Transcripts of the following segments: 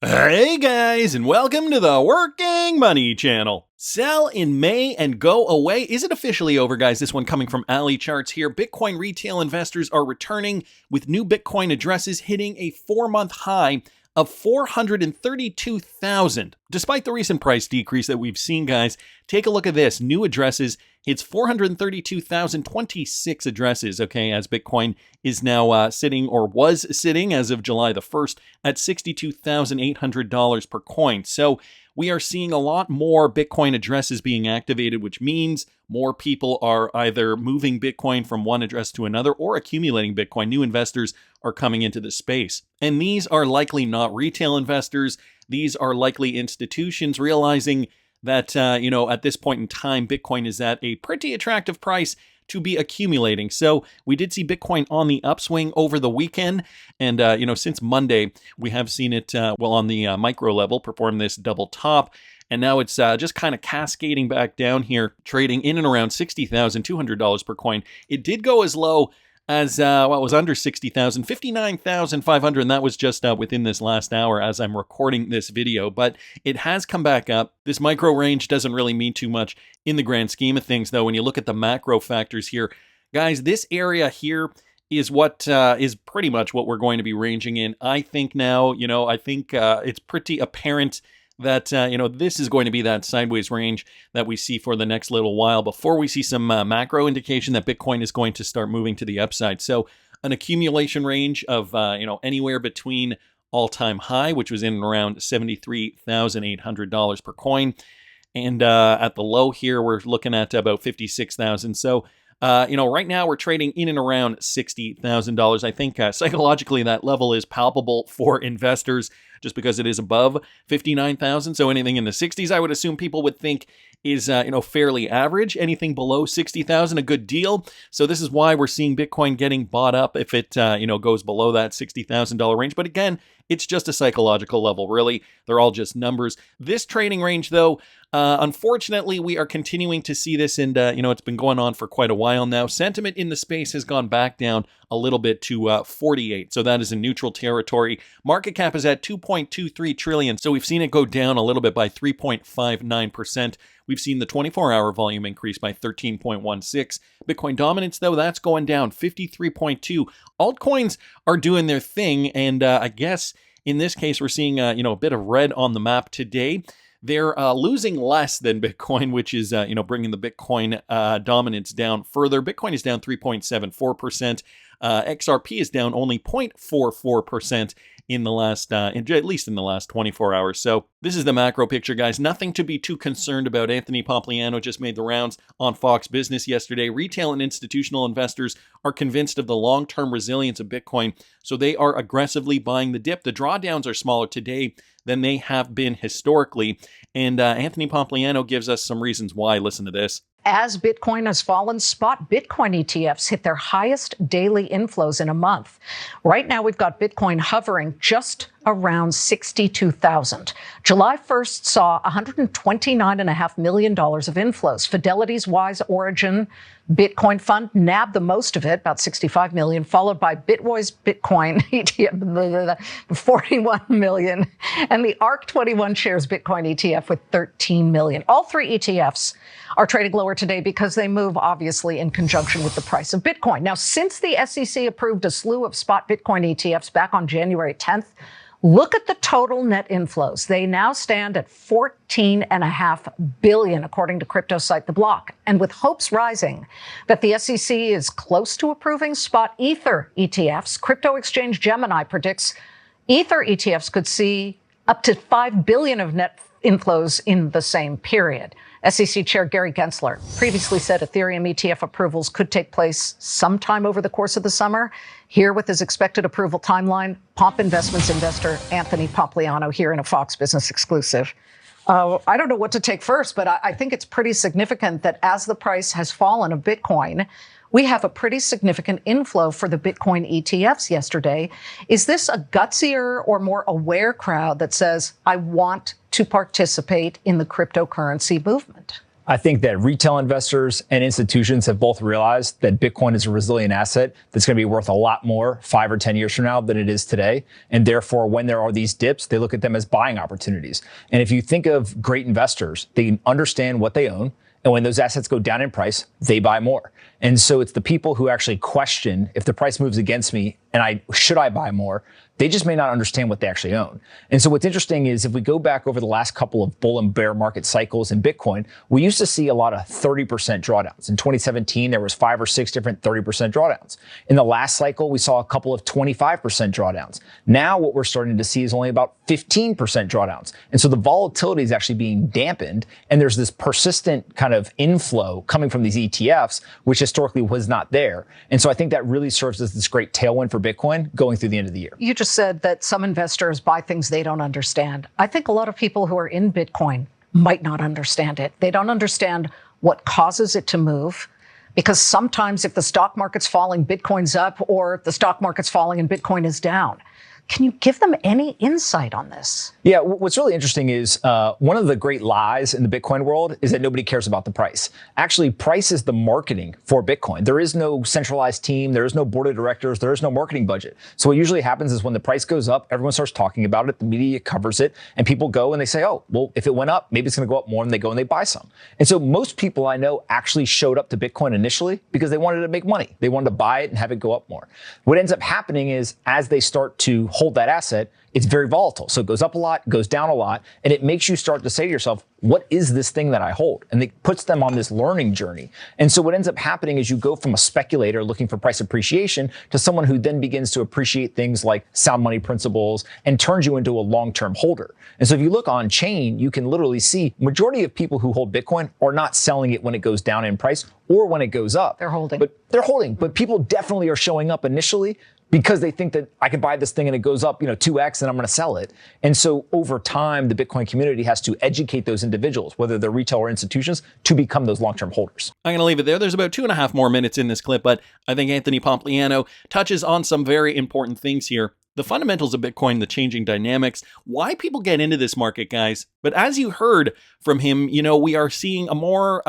Hey guys, and welcome to the Working Money Channel. Sell in May and go away. Is it officially over, guys? This one coming from Ali Charts here. Bitcoin retail investors are returning with new Bitcoin addresses hitting a 4-month high of 432,000. Despite the recent price decrease that we've seen, guys, take a look at this. New addresses hits 432,026 addresses, okay, as Bitcoin is now sitting, or was sitting as of July the 1st, at $62,800 per coin. So we are seeing a lot more Bitcoin addresses being activated, which means more people are either moving Bitcoin from one address to another or accumulating Bitcoin. New investors are coming into the space. And these are likely not retail investors. These are likely institutions realizing that, at this point in time, Bitcoin is at a pretty attractive price to be accumulating. So we did see Bitcoin on the upswing over the weekend. And, since Monday, we have seen it, on the micro level, perform this double top. And now it's just kind of cascading back down here, trading in and around $60,200 per coin. It did go as low as, it was under 60,000, 59,500, and that was just within this last hour as I'm recording this video, but it has come back up. This micro range doesn't really mean too much in the grand scheme of things, though. When you look at the macro factors here, guys, this area here is what is pretty much what we're going to be ranging in. I think now, it's pretty apparent that, this is going to be that sideways range that we see for the next little while before we see some macro indication that Bitcoin is going to start moving to the upside. So an accumulation range of, anywhere between all-time high, which was in and around $73,800 per coin. And at the low here, we're looking at about 56,000. So, right now we're trading in and around $60,000. I think psychologically that level is palpable for investors just because it is above 59,000. So anything in the 60s, I would assume people would think is, fairly average. Anything below 60,000, a good deal. So this is why we're seeing Bitcoin getting bought up if it, goes below that $60,000 range. But again, it's just a psychological level, really. They're all just numbers. This trading range, though, unfortunately, we are continuing to see this, and, it's been going on for quite a while now. Sentiment in the space has gone back down a little bit to 48, so that is in neutral territory. Market cap is at 2.23 trillion, so we've seen it go down a little bit by 3.59%. We've seen the 24-hour volume increase by 13.16. Bitcoin dominance, though, that's going down 53.2. Altcoins are doing their thing, and I guess in this case, we're seeing, a bit of red on the map today. They're losing less than Bitcoin, which is, bringing the Bitcoin dominance down further. Bitcoin is down 3.74%. XRP is down only 0.44% in the last, at least in the last 24 hours. So this is the macro picture, guys. Nothing to be too concerned about. Anthony Pompliano just made the rounds on Fox Business yesterday. Retail and institutional investors are convinced of the long-term resilience of Bitcoin, so they are aggressively buying the dip. The drawdowns are smaller today than they have been historically, and Anthony Pompliano gives us some reasons why. Listen to this. As Bitcoin has fallen, spot Bitcoin ETFs hit their highest daily inflows in a month. Right now, we've got Bitcoin hovering just around 62,000. July 1st saw $129.5 million of inflows. Fidelity's Wise Origin Bitcoin Fund nabbed the most of it, about 65 million, followed by Bitrue's Bitcoin ETF, 41 million, and the ARK21 shares Bitcoin ETF with 13 million. All three ETFs are trading lower today because they move, obviously, in conjunction with the price of Bitcoin. Now, since the SEC approved a slew of spot Bitcoin ETFs back on January 10th, look at the total net inflows. They now stand at $14.5 billion, according to crypto site The Block. And with hopes rising that the SEC is close to approving spot Ether ETFs, crypto exchange Gemini predicts Ether ETFs could see up to $5 billion of net inflows in the same period. SEC Chair Gary Gensler previously said Ethereum ETF approvals could take place sometime over the course of the summer. Here with his expected approval timeline, Pomp Investments investor Anthony Pompliano here in a Fox Business exclusive. I don't know what to take first, but I think it's pretty significant that as the price has fallen of Bitcoin, we have a pretty significant inflow for the Bitcoin ETFs yesterday. Is this a gutsier or more aware crowd that says, I want to participate in the cryptocurrency movement? I think that retail investors and institutions have both realized that Bitcoin is a resilient asset that's going to be worth a lot more 5 or 10 years from now than it is today. And therefore, when there are these dips, they look at them as buying opportunities. And if you think of great investors, they understand what they own. And when those assets go down in price, they buy more. And so it's the people who actually question if the price moves against me and should I buy more? They just may not understand what they actually own. And so what's interesting is if we go back over the last couple of bull and bear market cycles in Bitcoin, we used to see a lot of 30% drawdowns. In 2017, there was 5 or 6 different 30% drawdowns. In the last cycle, we saw a couple of 25% drawdowns. Now what we're starting to see is only about 15% drawdowns. And so the volatility is actually being dampened, and there's this persistent kind of inflow coming from these ETFs, which historically was not there. And so I think that really serves as this great tailwind for Bitcoin going through the end of the year. You just said that some investors buy things they don't understand. I think a lot of people who are in Bitcoin might not understand it. They don't understand what causes it to move, because sometimes if the stock market's falling, Bitcoin's up, or if the stock market's falling and Bitcoin is down. Can you give them any insight on this? Yeah, what's really interesting is one of the great lies in the Bitcoin world is that nobody cares about the price. Actually, price is the marketing for Bitcoin. There is no centralized team. There is no board of directors. There is no marketing budget. So what usually happens is when the price goes up, everyone starts talking about it. The media covers it, and people go and they say, oh, well, if it went up, maybe it's going to go up more, and they go and they buy some. And so most people I know actually showed up to Bitcoin initially because they wanted to make money. They wanted to buy it and have it go up more. What ends up happening is as they start to hold that asset, it's very volatile. So it goes up a lot, goes down a lot, and it makes you start to say to yourself, what is this thing that I hold? And it puts them on this learning journey. And so what ends up happening is you go from a speculator looking for price appreciation to someone who then begins to appreciate things like sound money principles and turns you into a long-term holder. And so if you look on chain, you can literally see majority of people who hold Bitcoin are not selling it when it goes down in price or when it goes up. They're holding. But people definitely are showing up initially because they think that I can buy this thing and it goes up, 2x and I'm going to sell it. And so over time, the Bitcoin community has to educate those individuals, whether they're retail or institutions, to become those long-term holders. I'm going to leave it there. There's about 2.5 more minutes in this clip, but I think Anthony Pompliano touches on some very important things here. The fundamentals of Bitcoin, the changing dynamics, why people get into this market, guys. But as you heard from him, we are seeing a more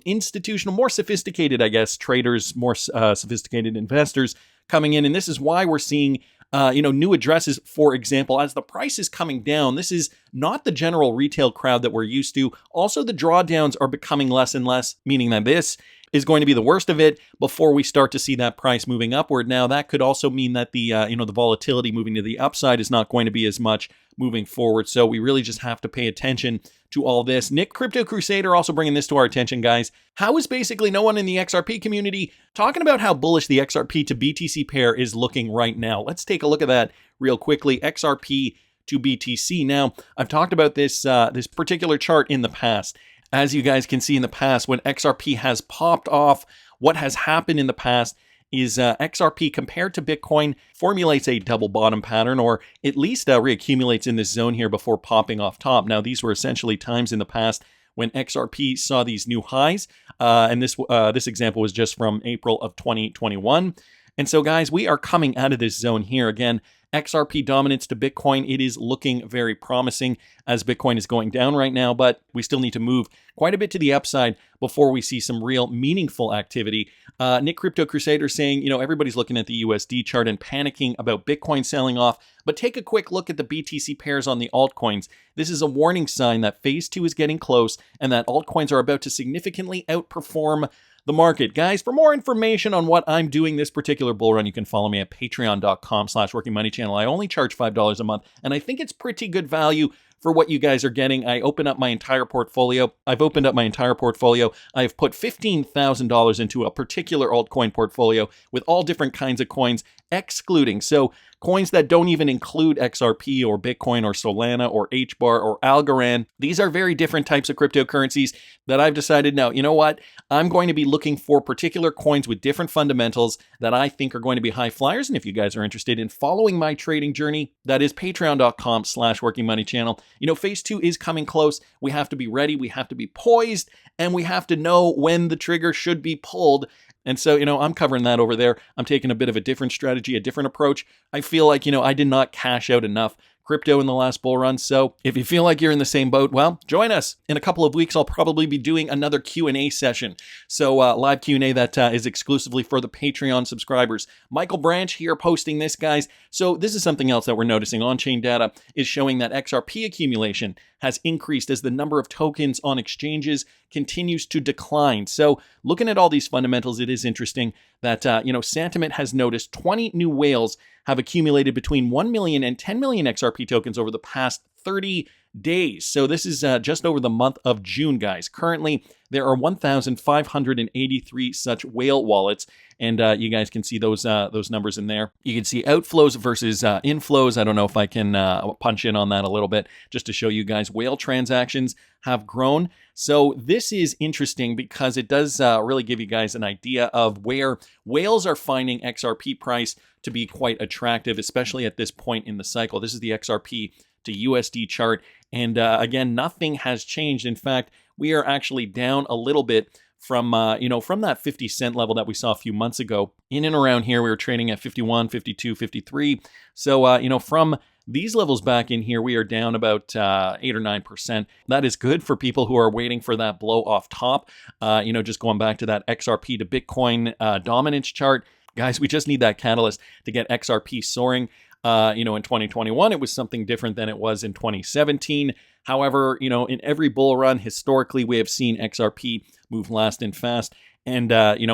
institutional, more sophisticated, traders, more sophisticated investors coming in. And this is why we're seeing, new addresses, for example, as the price is coming down. This is not the general retail crowd that we're used to. Also, the drawdowns are becoming less and less, meaning that this is going to be the worst of it before we start to see that price moving upward. Now, that could also mean that the volatility moving to the upside is not going to be as much moving forward. So we really just have to pay attention to all this. Nick Crypto Crusader also bringing this to our attention, guys. How is basically no one in the XRP community talking about how bullish the XRP to BTC pair is looking right now? Let's take a look at that real quickly. XRP to BTC. Now, I've talked about this particular chart in the past. As you guys can see in the past, when XRP has popped off, what has happened in the past is XRP compared to Bitcoin formulates a double bottom pattern, or at least reaccumulates in this zone here before popping off top. Now, these were essentially times in the past when XRP saw these new highs, and this example was just from April of 2021. And so, guys, we are coming out of this zone here. Again, XRP dominance to Bitcoin, it is looking very promising as Bitcoin is going down right now, but we still need to move quite a bit to the upside before we see some real meaningful activity. Nick Crypto Crusader saying, everybody's looking at the USD chart and panicking about Bitcoin selling off, but take a quick look at the BTC pairs on the altcoins. This is a warning sign that phase 2 is getting close and that altcoins are about to significantly outperform the market. Guys, for more information on what I'm doing this particular bull run, you can follow me at patreon.com/workingmoneychannel. I only charge $5 a month, and I think it's pretty good value for what you guys are getting. I open up my entire portfolio. I've opened up my entire portfolio. I've put $15,000 into a particular altcoin portfolio with all different kinds of coins, excluding coins that don't even include XRP or Bitcoin or Solana or HBAR or Algorand. These are very different types of cryptocurrencies that I've decided, no, you know what? I'm going to be looking for particular coins with different fundamentals that I think are going to be high flyers. And if you guys are interested in following my trading journey, that is patreon.com/workingmoneychannel. Phase 2 is coming close. We have to be ready. We have to be poised, and we have to know when the trigger should be pulled. And so, I'm covering that over there. I'm taking a bit of a different strategy, a different approach. I feel like, I did not cash out enough crypto in the last bull run. So if you feel like you're in the same boat, well, join us. In a couple of weeks, I'll probably be doing another Q&A session. So live Q&A that is exclusively for the Patreon subscribers. Michael Branch here posting this, guys. So this is something else that we're noticing. On-chain data is showing that XRP accumulation has increased as the number of tokens on exchanges continues to decline. So looking at all these fundamentals, it is interesting that, Sentiment has noticed 20 new whales have accumulated between 1 million and 10 million XRP tokens over the past 30 days. So this is just over the month of June, guys. Currently, there are 1,583 such whale wallets, and you guys can see those numbers in there. You can see outflows versus inflows. I don't know if I can punch in on that a little bit just to show you guys whale transactions have grown. So this is interesting because it does really give you guys an idea of where whales are finding XRP price to be quite attractive, especially at this point in the cycle. This is the XRP to USD chart. And again, nothing has changed. In fact, we are actually down a little bit from that 50 cent level that we saw a few months ago. In and around here, we were trading at 51, 52, 53. So, from these levels back in here, we are down about 8 or 9%. That is good for people who are waiting for that blow off top. Just going back to that XRP to Bitcoin dominance chart. Guys, we just need that catalyst to get XRP soaring. In 2021, it was something different than it was in 2017. However, in every bull run, historically, we have seen XRP move last and fast. And,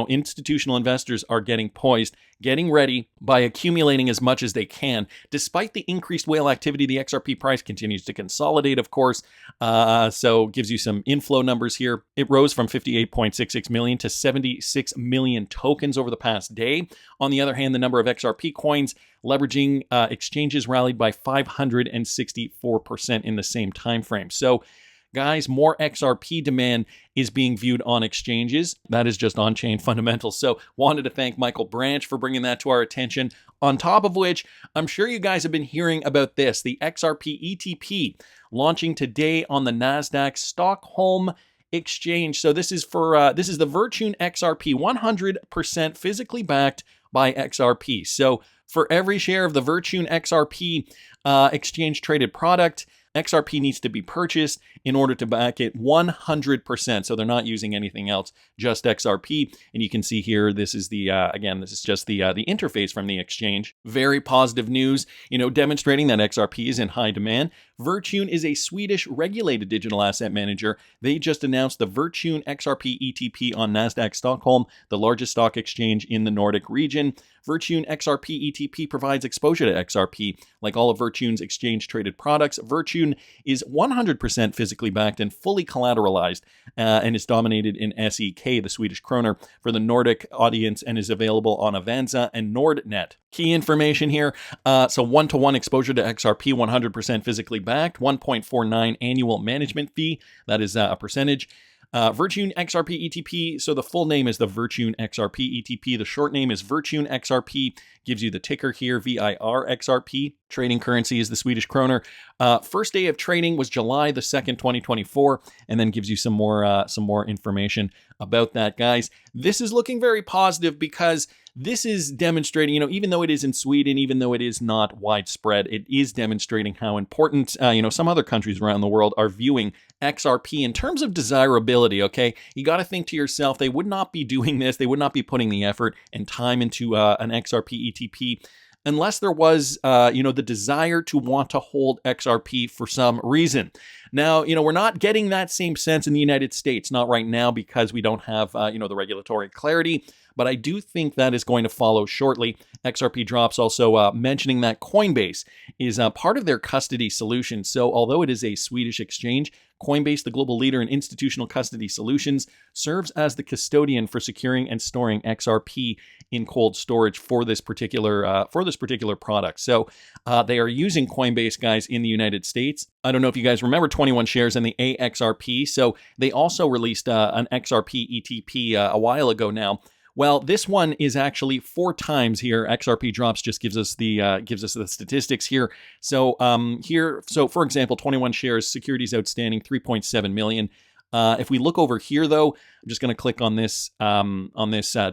institutional investors are getting poised, getting ready by accumulating as much as they can. Despite the increased whale activity, the XRP price continues to consolidate, of course. So gives you some inflow numbers here. It rose from 58.66 million to 76 million tokens over the past day. On the other hand, the number of XRP coins leveraging exchanges rallied by 564% in the same time frame. So, guys, more XRP demand is being viewed on exchanges. That is just on-chain fundamentals. So wanted to thank Michael Branch for bringing that to our attention. On top of which, I'm sure you guys have been hearing about this, the XRP ETP launching today on the NASDAQ Stockholm exchange. So this is the Virtune XRP, 100% physically backed by XRP. So for every share of the Virtune XRP exchange traded product, XRP needs to be purchased in order to back it 100%. So they're not using anything else, just XRP. And you can see here, this is this is just the interface from the exchange. Very positive news, demonstrating that XRP is in high demand. Virtune is a Swedish regulated digital asset manager. They just announced the Virtune XRP ETP on NASDAQ Stockholm, the largest stock exchange in the Nordic region. Virtune XRP ETP provides exposure to XRP. Like all of Virtune's exchange-traded products, Virtune is 100% physically backed and fully collateralized, and is dominated in SEK, the Swedish kroner, for the Nordic audience, and is available on Avanza and Nordnet. Key information here, so 1-to-1 exposure to XRP, 100% physically backed, 1.49 annual management fee, that is a percentage. Virtune XRP ETP, so the full name is the Virtune XRP ETP. The short name is Virtune XRP, gives you the ticker here, VIRXRP. Trading currency is the Swedish kroner. First day of trading was July the 2nd, 2024, and then gives you some more information about that, guys. This is looking very positive because this is demonstrating, even though it is in Sweden, even though it is not widespread, it is demonstrating how important, some other countries around the world are viewing XRP in terms of desirability, okay? You got to think to yourself, they would not be doing this, they would not be putting the effort and time into an XRP ETP unless there was, the desire to want to hold XRP for some reason. Now, we're not getting that same sense in the United States, not right now because we don't have, the regulatory clarity, but I do think that is going to follow shortly. XRP Drops also mentioning that Coinbase is part of their custody solution. So although it is a Swedish exchange, Coinbase, the global leader in institutional custody solutions, serves as the custodian for securing and storing XRP in cold storage for this particular product. So they are using Coinbase, guys, in the United States. I don't know if you guys remember 21 shares in the AXRP. So they also released an XRP ETP a while ago now. Well, this one is actually 4 times here. XRP Drops just gives us the statistics here. So for example, 21 shares, securities outstanding 3.7 million. If we look over here, though, I'm just going to click on this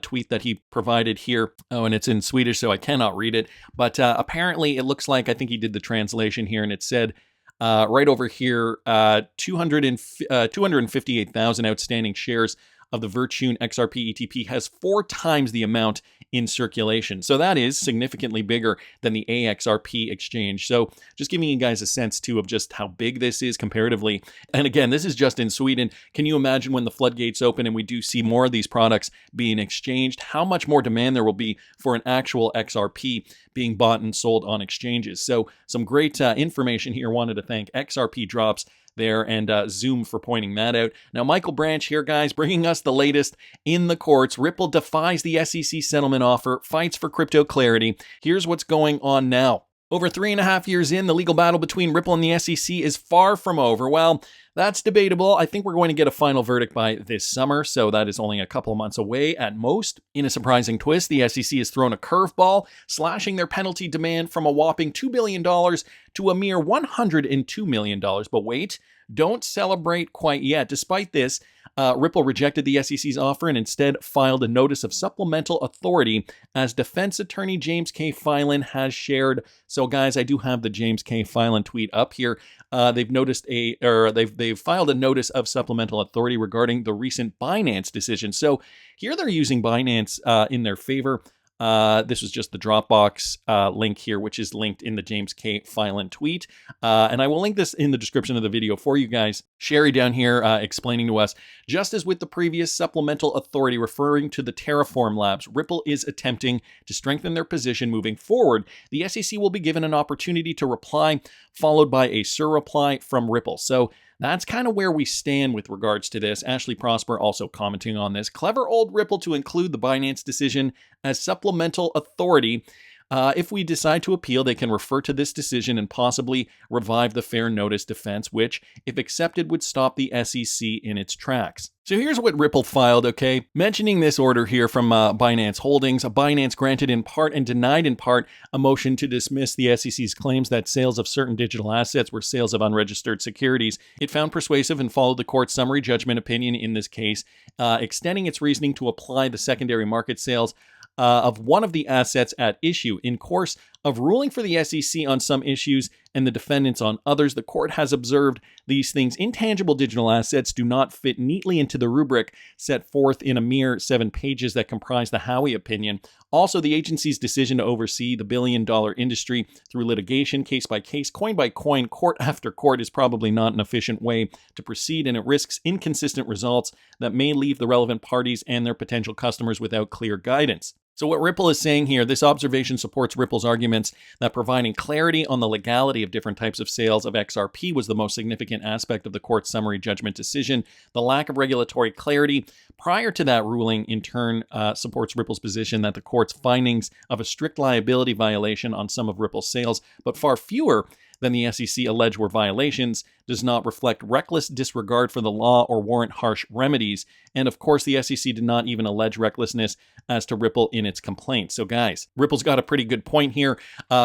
tweet that he provided here. Oh, and it's in Swedish, so I cannot read it. But apparently, it looks like, I think he did the translation here, and it said right over here, 258,000 outstanding shares of the Virtune XRP ETP has 4 times the amount in circulation. So that is significantly bigger than the AXRP exchange. So just giving you guys a sense too of just how big this is comparatively. And again, this is just in Sweden. Can you imagine when the floodgates open and we do see more of these products being exchanged, how much more demand there will be for an actual XRP being bought and sold on exchanges? So some great information here. Wanted to thank XRP Drops there and Zoom for pointing that out. Now, Michael Branch here, guys, bringing us the latest in the courts. Ripple defies the SEC settlement offer, fights for crypto clarity. Here's what's going on now. Over 3.5 years in, the legal battle between Ripple and the SEC is far from over. Well, that's debatable. I think we're going to get a final verdict by this summer, so that is only a couple of months away at most. In a surprising twist, the SEC has thrown a curveball, slashing their penalty demand from a whopping $2 billion to a mere $102 million. But wait, don't celebrate quite yet. Despite this, Ripple rejected the SEC's offer and instead filed a notice of supplemental authority, as defense attorney James K. Filan has shared. So, guys, I do have the James K. Filan tweet up here. They've filed a notice of supplemental authority regarding the recent Binance decision. So here they're using Binance in their favor. This was just the Dropbox link here, which is linked in the James K. Filan tweet. And I will link this in the description of the video for you guys. Sherry down here explaining to us, just as with the previous supplemental authority referring to the Terraform Labs, Ripple is attempting to strengthen their position moving forward. The SEC will be given an opportunity to reply, followed by a surreply from Ripple. So that's kind of where we stand with regards to this. Ashley Prosper also commenting on this. Clever old Ripple to include the Binance decision as supplemental authority. If we decide to appeal, they can refer to this decision and possibly revive the fair notice defense, which, if accepted, would stop the SEC in its tracks. So here's what Ripple filed, okay? Mentioning this order here from Binance Holdings, Binance granted in part and denied in part a motion to dismiss the SEC's claims that sales of certain digital assets were sales of unregistered securities. It found persuasive and followed the court's summary judgment opinion in this case, extending its reasoning to apply the secondary market sales of one of the assets at issue. In course of ruling for the SEC on some issues and the defendants on others, the court has observed these things. Intangible digital assets do not fit neatly into the rubric set forth in a mere 7 pages that comprise the Howey opinion. Also, the agency's decision to oversee the billion-dollar industry through litigation, case by case, coin by coin, court after court, is probably not an efficient way to proceed, and it risks inconsistent results that may leave the relevant parties and their potential customers without clear guidance. So what Ripple is saying here, this observation supports Ripple's arguments that providing clarity on the legality of different types of sales of XRP was the most significant aspect of the court's summary judgment decision. The lack of regulatory clarity prior to that ruling, in turn, supports Ripple's position that the court's findings of a strict liability violation on some of Ripple's sales, but far fewer than the SEC allege were violations, does not reflect reckless disregard for the law or warrant harsh remedies. And of course, the SEC did not even allege recklessness as to Ripple in its complaint. So guys, Ripple's got a pretty good point here.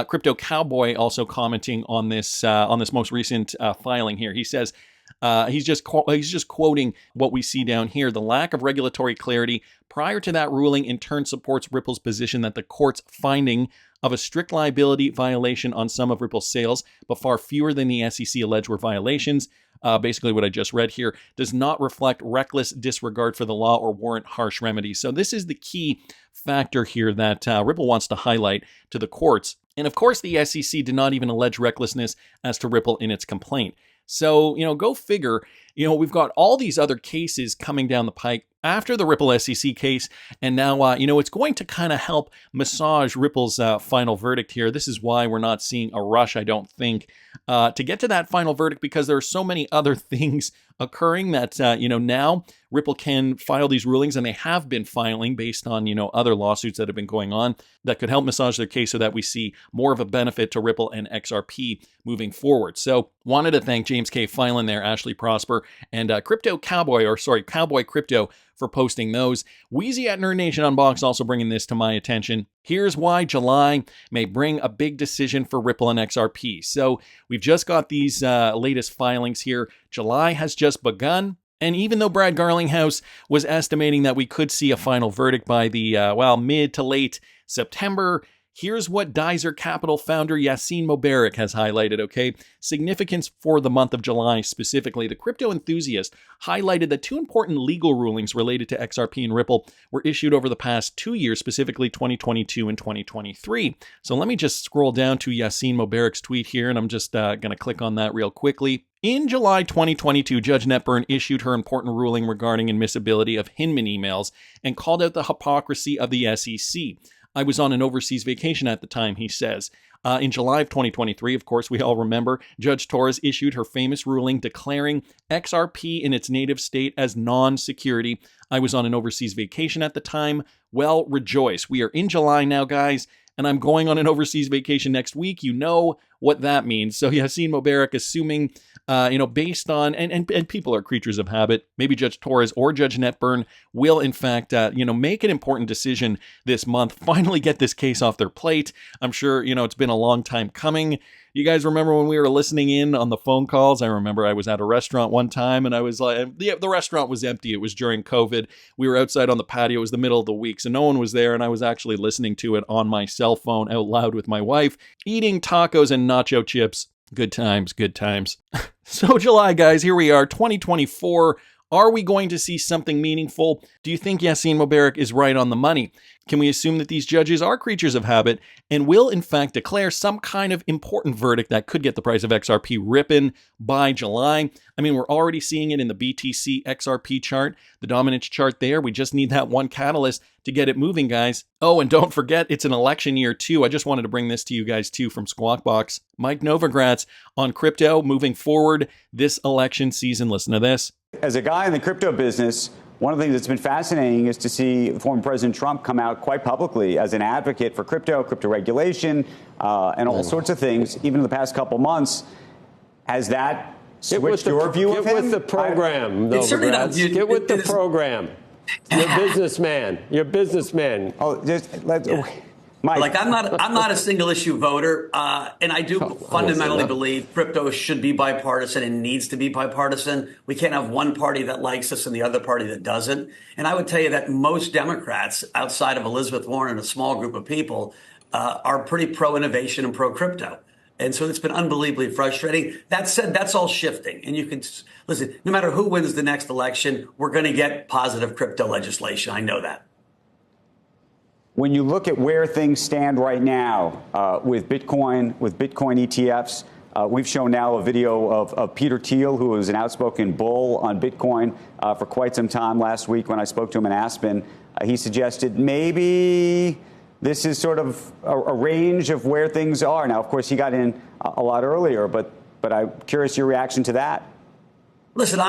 Crypto Cowboy also commenting on this most recent filing here. He says, he's just quoting what we see down here. The lack of regulatory clarity prior to that ruling in turn supports Ripple's position that the court's finding of a strict liability violation on some of Ripple's sales, but far fewer than the SEC alleged were violations. Basically what I just read here does not reflect reckless disregard for the law or warrant harsh remedies. So this is the key factor here that Ripple wants to highlight to the courts. And of course, the SEC did not even allege recklessness as to Ripple in its complaint. So, go figure, we've got all these other cases coming down the pike after the Ripple SEC case. And now, it's going to kind of help massage Ripple's final verdict here. This is why we're not seeing a rush, I don't think, to get to that final verdict, because there are so many other things occurring that, now Ripple can file these rulings, and they have been filing based on, other lawsuits that have been going on that could help massage their case so that we see more of a benefit to Ripple and XRP moving forward. So wanted to thank James K. Filan there, Ashley Prosper, and Cowboy Crypto for posting those. Wheezy at Nerd Nation Unbox also bringing this to my attention. Here's why July may bring a big decision for Ripple and XRP. So we've just got these latest filings here. July has just begun. And even though Brad Garlinghouse was estimating that we could see a final verdict by the, mid to late September, here's what Dizer Capital founder Yassine Mobarak has highlighted, okay? Significance for the month of July specifically. The crypto enthusiast highlighted that two important legal rulings related to XRP and Ripple were issued over the past 2 years, specifically 2022 and 2023. So let me just scroll down to Yassine Mobarak's tweet here, and I'm just going to click on that real quickly. In July 2022, Judge Netburn issued her important ruling regarding admissibility of Hinman emails and called out the hypocrisy of the SEC. I was on an overseas vacation at the time, he says. In July of 2023, of course, we all remember, Judge Torres issued her famous ruling declaring XRP in its native state as non-security. I was on an overseas vacation at the time. Well, rejoice. We are in July now, guys, and I'm going on an overseas vacation next week. You know what that means. So Yassine Mobarak assuming, based on, and people are creatures of habit, maybe Judge Torres or Judge Netburn will in fact, make an important decision this month, finally get this case off their plate. I'm sure, it's been a long time coming. You guys remember when we were listening in on the phone calls? I remember I was at a restaurant one time and I was like, the restaurant was empty. It was during COVID. We were outside on the patio. It was the middle of the week, so no one was there. And I was actually listening to it on my cell phone out loud with my wife, eating tacos and nacho chips. Good times, good times. So July, guys, here we are, 2024. Are we going to see something meaningful? Do you think Yassine Mobarak is right on the money? Can we assume that these judges are creatures of habit and will in fact declare some kind of important verdict that could get the price of XRP ripping by July? I mean, we're already seeing it in the BTC XRP chart, the dominance chart there. We just need that one catalyst to get it moving, guys. Oh, and don't forget, it's an election year too. I just wanted to bring this to you guys too from Squawk Box. Mike Novogratz on crypto moving forward this election season. Listen to this. As a guy in the crypto business, one of the things that's been fascinating is to see former President Trump come out quite publicly as an advocate for crypto regulation, and all sorts of things, even in the past couple months. Has that switched your view of him? Get with the program, Novogratz. Get with the program. You're a businessman. You're a businessman. Oh, just let's. Mike. Like I'm not a single issue voter, and I do fundamentally believe crypto should be bipartisan and needs to be bipartisan. We can't have one party that likes us and the other party that doesn't. And I would tell you that most Democrats, outside of Elizabeth Warren and a small group of people, are pretty pro-innovation and pro-crypto. And so it's been unbelievably frustrating. That said, that's all shifting. And you can listen, no matter who wins the next election, we're going to get positive crypto legislation. I know that. When you look at where things stand right now with Bitcoin ETFs, we've shown now a video of Peter Thiel, who was an outspoken bull on Bitcoin for quite some time last week when I spoke to him in Aspen. He suggested maybe this is sort of a range of where things are. Now, of course, he got in a lot earlier, but I'm curious your reaction to that. Listen,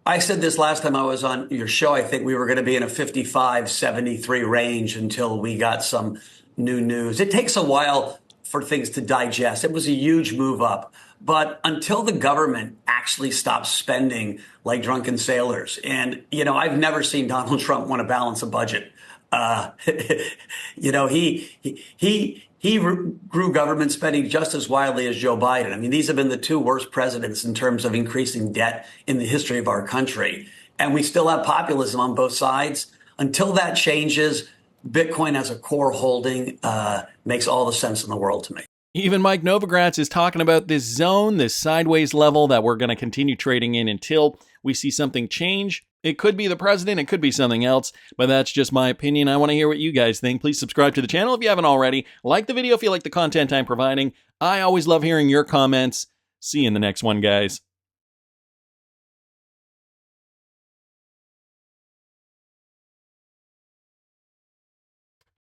I said this last time I was on your show. I think we were going to be in a 55, 73 range until we got some new news. It takes a while for things to digest. It was a huge move up. But until the government actually stops spending like drunken sailors, and, I've never seen Donald Trump want to balance a budget. He grew government spending just as wildly as Joe Biden. I mean, these have been the two worst presidents in terms of increasing debt in the history of our country. And we still have populism on both sides. Until that changes, Bitcoin as a core holding makes all the sense in the world to me. Even Mike Novogratz is talking about this zone, this sideways level that we're going to continue trading in until we see something change. It could be the president, it could be something else, but that's just my opinion. I want to hear what you guys think. Please subscribe to the channel if you haven't already. Like the video if you like the content I'm providing. I always love hearing your comments. See you in the next one, guys.